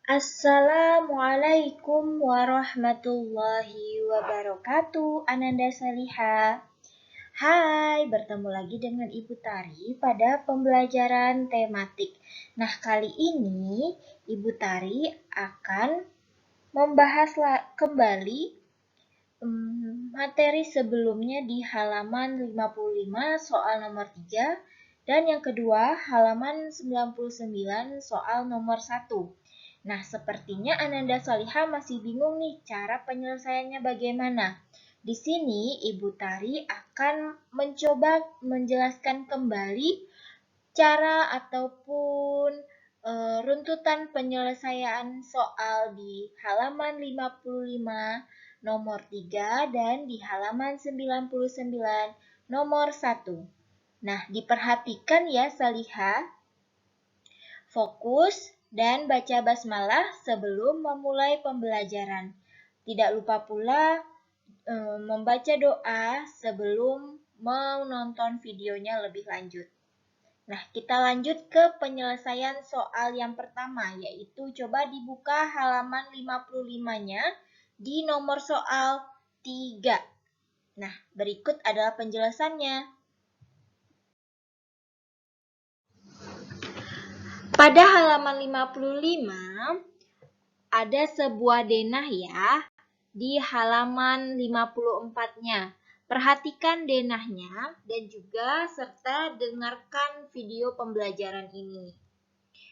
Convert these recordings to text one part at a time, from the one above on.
Assalamualaikum warahmatullahi wabarakatuh, Ananda Saliha. Hai, bertemu lagi dengan Ibu Tari pada pembelajaran tematik. Nah, kali ini Ibu Tari akan membahas kembali materi sebelumnya di halaman 55 soal nomor 3 dan yang kedua halaman 99 soal nomor 1. Nah, sepertinya Ananda Salihah masih bingung nih cara penyelesaiannya bagaimana. Di sini Ibu Tari akan mencoba menjelaskan kembali cara ataupun runtutan penyelesaian soal di halaman 55 nomor 3 dan di halaman 99 nomor 1. Nah, diperhatikan ya Salihah. Fokus dan baca basmalah sebelum memulai pembelajaran. Tidak lupa pula membaca doa sebelum menonton videonya lebih lanjut. Nah, kita lanjut ke penyelesaian soal yang pertama, yaitu coba dibuka halaman 55-nya di nomor soal 3. Nah, berikut adalah penjelasannya. Pada halaman 55, ada sebuah denah ya, di halaman 54-nya. Perhatikan denahnya dan juga serta dengarkan video pembelajaran ini.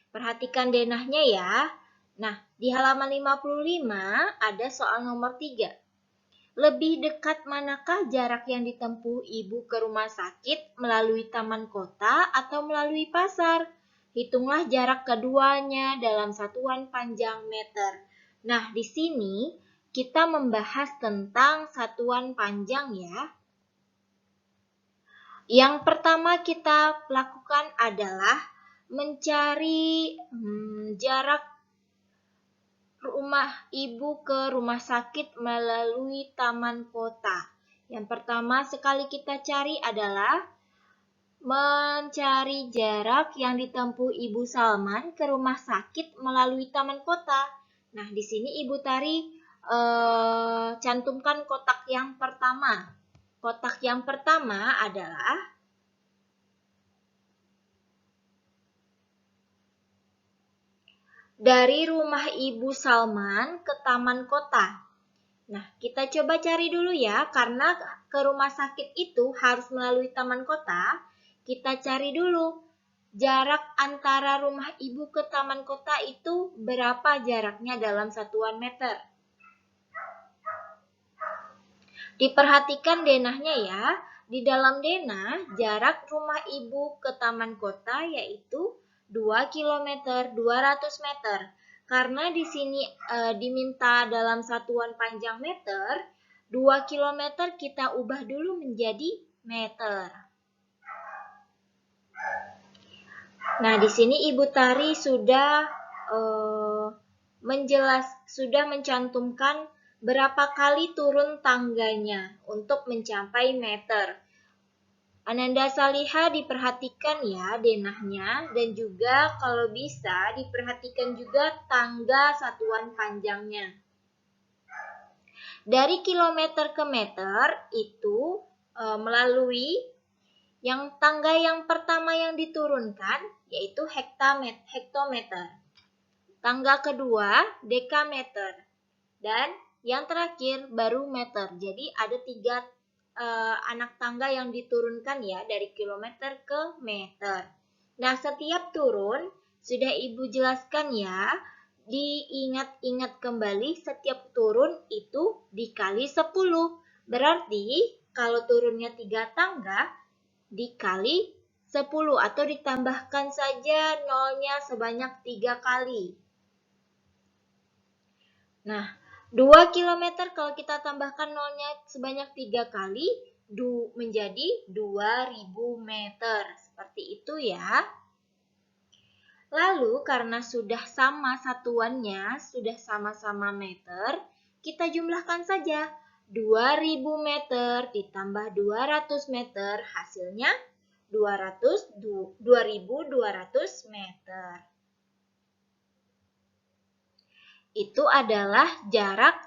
Perhatikan denahnya ya. Nah, di halaman 55 ada soal nomor 3. Lebih dekat manakah jarak yang ditempuh ibu ke rumah sakit melalui taman kota atau melalui pasar? Hitunglah jarak keduanya dalam satuan panjang meter. Nah, di sini kita membahas tentang satuan panjang ya. Yang pertama kita lakukan adalah mencari jarak rumah ibu ke rumah sakit melalui taman kota. Yang pertama sekali kita cari adalah mencari jarak yang ditempuh Ibu Salman ke rumah sakit melalui taman kota. Nah, di sini Ibu Tari cantumkan kotak yang pertama. Kotak yang pertama adalah dari rumah Ibu Salman ke taman kota. Nah, kita coba cari dulu ya, karena ke rumah sakit itu harus melalui taman kota. Kita cari dulu jarak antara rumah ibu ke taman kota itu berapa jaraknya dalam satuan meter. Diperhatikan denahnya ya. Di dalam denah, jarak rumah ibu ke taman kota yaitu 2 km 200 meter. Karena di sini diminta dalam satuan panjang meter, 2 km kita ubah dulu menjadi meter. Nah, di sini Ibu Tari sudah sudah mencantumkan berapa kali turun tangganya untuk mencapai meter. Ananda Saliha diperhatikan ya denahnya dan juga kalau bisa diperhatikan juga tangga satuan panjangnya. Dari kilometer ke meter itu melalui yang tangga yang pertama yang diturunkan yaitu hektometer. Tangga kedua dekameter. Dan yang terakhir baru meter. Jadi ada 3 anak tangga yang diturunkan ya dari kilometer ke meter. Nah, setiap turun sudah Ibu jelaskan ya. Diingat-ingat kembali setiap turun itu dikali 10. Berarti kalau turunnya 3 tangga dikali 10 atau ditambahkan saja nolnya sebanyak 3 kali. Nah, 2 km kalau kita tambahkan nolnya sebanyak 3 kali menjadi 2000 meter. Seperti itu ya. Lalu karena sudah sama satuannya, sudah sama-sama meter, kita jumlahkan saja. 2000 meter ditambah 200 meter, hasilnya 2200 meter. itu adalah jarak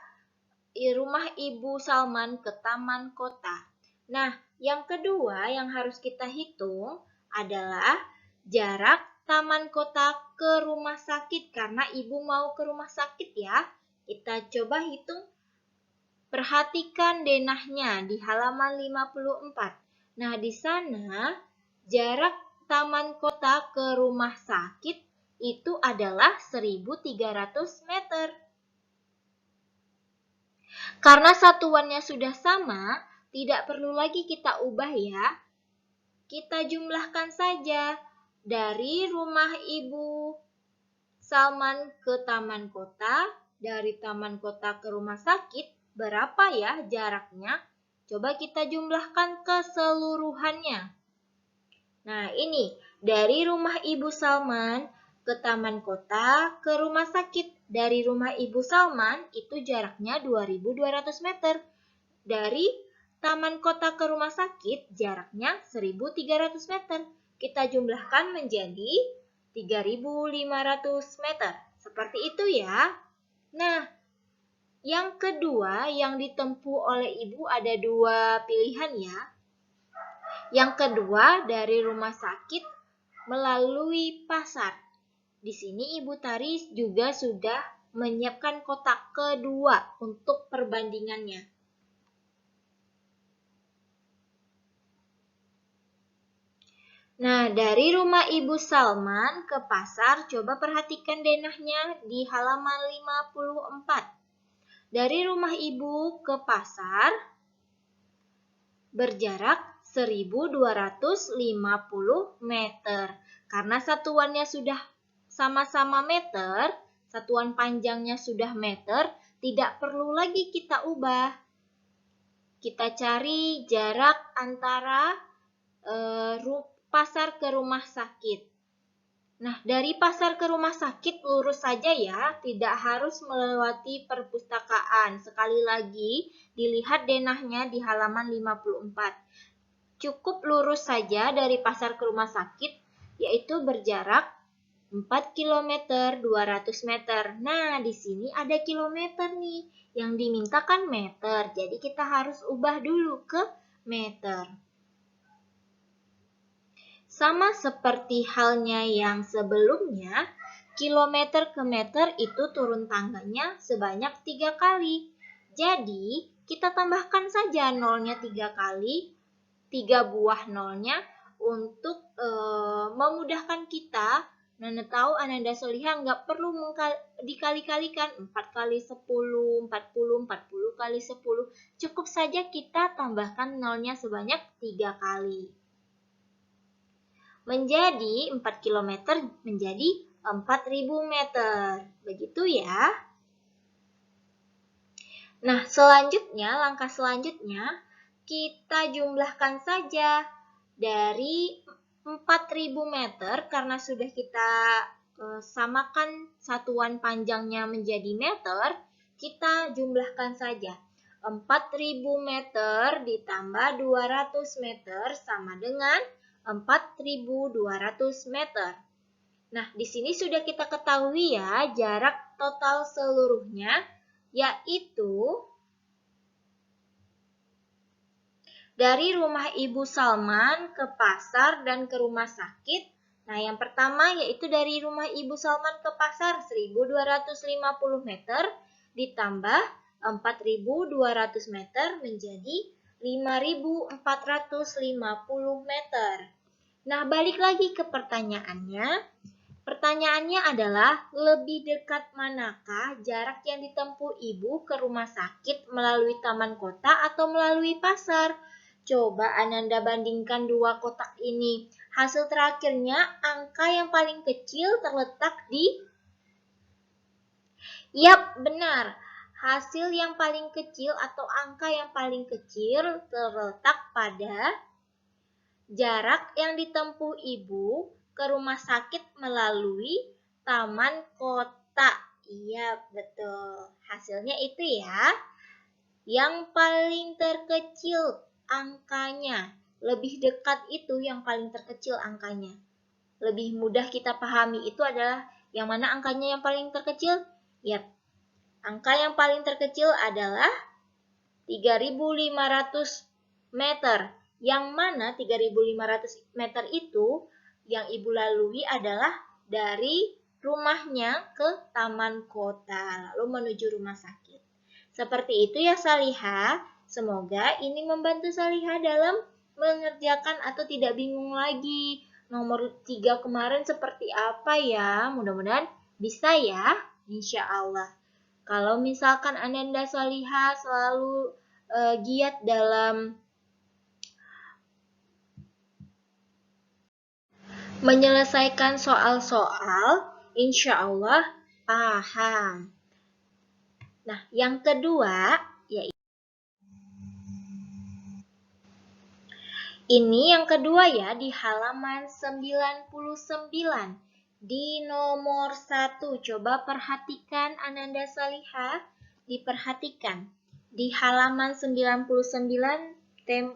rumah Ibu Salman ke taman kota. Nah, yang kedua yang harus kita hitung adalah jarak taman kota ke rumah sakit karena Ibu mau ke rumah sakit ya. Kita coba hitung. Perhatikan denahnya di halaman 54. Nah, di sana jarak taman kota ke rumah sakit itu adalah 1.300 meter. Karena satuannya sudah sama, tidak perlu lagi kita ubah ya. Kita jumlahkan saja dari rumah Ibu Salman ke taman kota, dari taman kota ke rumah sakit, berapa ya jaraknya? Coba kita jumlahkan keseluruhannya. Nah, ini dari rumah Ibu Salman ke taman kota ke rumah sakit. Dari rumah Ibu Salman itu jaraknya 2.200 meter. Dari taman kota ke rumah sakit jaraknya 1.300 meter. Kita jumlahkan menjadi 3.500 meter. Seperti itu ya. Nah, yang kedua yang ditempuh oleh Ibu ada dua pilihan ya. Yang kedua dari rumah sakit melalui pasar. Di sini Ibu Tari juga sudah menyiapkan kotak kedua untuk perbandingannya. Nah, dari rumah Ibu Salman ke pasar, coba perhatikan denahnya di halaman 54. Dari rumah Ibu ke pasar berjarak 1.250 meter. Karena satuannya sudah sama-sama meter, satuan panjangnya sudah meter, tidak perlu lagi kita ubah. Kita cari jarak antara pasar ke rumah sakit. Nah, dari pasar ke rumah sakit lurus saja ya, tidak harus melewati perpustakaan. Sekali lagi, dilihat denahnya di halaman 54. Cukup lurus saja dari pasar ke rumah sakit, yaitu berjarak 4 km 200 meter. Nah, di sini ada kilometer nih, yang dimintakan meter. Jadi kita harus ubah dulu ke meter. Sama seperti halnya yang sebelumnya, kilometer ke meter itu turun tangganya sebanyak 3 kali. Jadi, kita tambahkan saja nolnya 3 kali, 3 buah nolnya untuk memudahkan kita. Nanda tahu Ananda Soliha nggak perlu dikali-kalikan 4 kali 10, 40, 40 kali 10. Cukup saja kita tambahkan nolnya sebanyak 3 kali. Menjadi 4 km menjadi 4.000 meter. Begitu ya. Nah, langkah selanjutnya, kita jumlahkan saja dari 4.000 meter, karena sudah kita samakan satuan panjangnya menjadi meter, kita jumlahkan saja. 4.000 meter ditambah 200 meter sama dengan 4.200 meter. Nah, di sini sudah kita ketahui ya jarak total seluruhnya, yaitu dari rumah Ibu Salman ke pasar dan ke rumah sakit. Nah, yang pertama yaitu dari rumah Ibu Salman ke pasar 1.250 meter ditambah 4.200 meter menjadi 5.450 meter. Nah, balik lagi ke pertanyaannya. Pertanyaannya adalah, lebih dekat manakah jarak yang ditempuh Ibu ke rumah sakit melalui taman kota atau melalui pasar? Coba Ananda bandingkan dua kotak ini. Hasil terakhirnya, angka yang paling kecil terletak di... Yap, benar. Hasil yang paling kecil atau angka yang paling kecil terletak pada jarak yang ditempuh Ibu ke rumah sakit melalui taman kota. Iya, betul. Hasilnya itu ya. Yang paling terkecil angkanya. Lebih dekat itu yang paling terkecil angkanya. Lebih mudah kita pahami itu adalah yang mana angkanya yang paling terkecil? Yap, Angka yang paling terkecil adalah 3.500 meter. Yang mana 3.500 meter itu yang Ibu lalui adalah dari rumahnya ke taman kota, lalu menuju rumah sakit. Seperti itu ya Salihah. Semoga ini membantu Salihah dalam mengerjakan atau tidak bingung lagi. Nomor 3 kemarin seperti apa ya? Mudah-mudahan bisa ya, insya Allah. Kalau misalkan Ananda Salihah selalu giat dalam menyelesaikan soal-soal, insya Allah paham. Nah, yang kedua, yaitu ini yang kedua ya, di halaman 99. Di nomor 1, coba perhatikan Ananda Salihah, diperhatikan. Di halaman 99,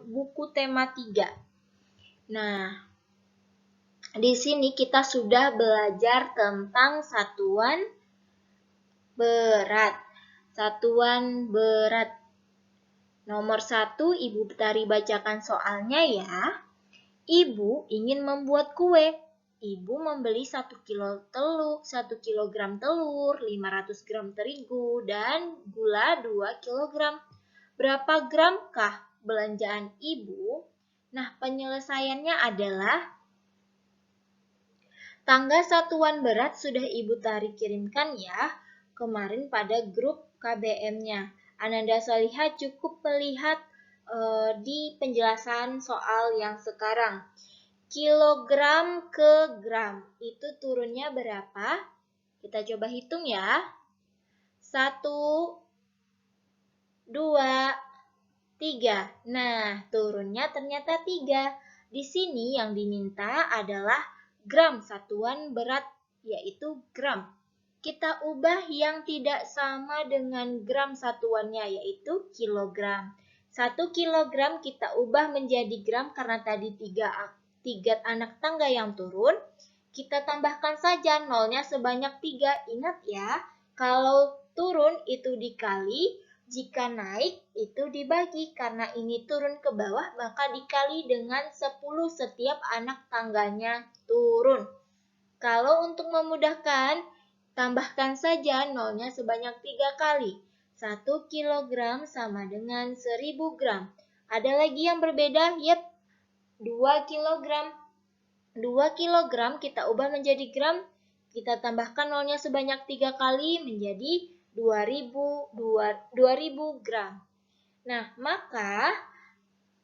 buku tema 3. Nah, di sini kita sudah belajar tentang satuan berat. Satuan berat. Nomor 1, Ibu Tari bacakan soalnya ya. Ibu ingin membuat kue. Ibu membeli 1 kilogram telur, 500 gram terigu, dan gula 2 kilogram. Berapa gramkah belanjaan Ibu? Nah, penyelesaiannya adalah tangga satuan berat sudah Ibu Tari kirimkan ya, kemarin pada grup KBM-nya. Ananda Salihah cukup melihat di penjelasan soal yang sekarang. Kilogram ke gram, itu turunnya berapa? Kita coba hitung ya. 1, 2, 3. Nah, turunnya ternyata 3. Di sini yang diminta adalah gram, satuan berat, yaitu gram. Kita ubah yang tidak sama dengan gram satuannya, yaitu kilogram. 1 kilogram kita ubah menjadi gram karena tadi 3 anak tangga yang turun. Kita tambahkan saja nolnya sebanyak 3. Ingat ya, kalau turun itu dikali, jika naik itu dibagi. Karena ini turun ke bawah, maka dikali dengan 10 setiap anak tangganya turun. Kalau untuk memudahkan, tambahkan saja nolnya sebanyak 3 kali. 1 kilogram sama dengan 1000 gram. Ada lagi yang berbeda? Yep, 2 kilogram. 2 kilogram kita ubah menjadi gram, kita tambahkan nolnya sebanyak 3 kali menjadi 2000 gram. Nah, maka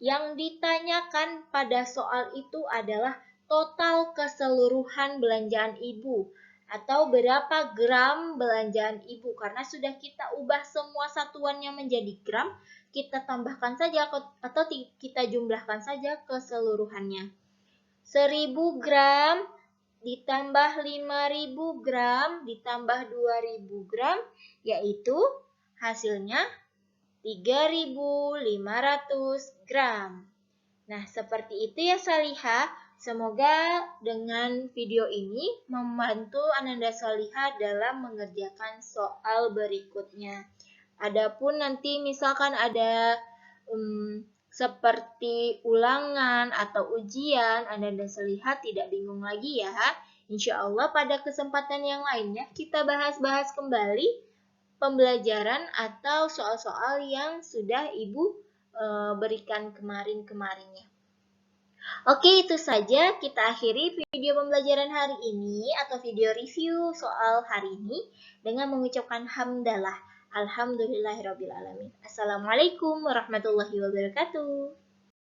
yang ditanyakan pada soal itu adalah total keseluruhan belanjaan Ibu atau berapa gram belanjaan Ibu. Karena sudah kita ubah semua satuannya menjadi gram, kita tambahkan saja atau kita jumlahkan saja keseluruhannya. 1000 gram ditambah 5000 gram ditambah 2000 gram, yaitu hasilnya 3500 gram. Nah, seperti itu ya Salihah. Semoga dengan video ini membantu Ananda Salihah dalam mengerjakan soal berikutnya. Adapun nanti misalkan ada seperti ulangan atau ujian, Ananda Salihah tidak bingung lagi ya. Insya Allah pada kesempatan yang lainnya kita bahas-bahas kembali pembelajaran atau soal-soal yang sudah Ibu berikan kemarin-kemarinnya. Oke, itu saja kita akhiri video pembelajaran hari ini atau video review soal hari ini dengan mengucapkan hamdalah. Alhamdulillahirrabbilalamin. Assalamualaikum warahmatullahi wabarakatuh.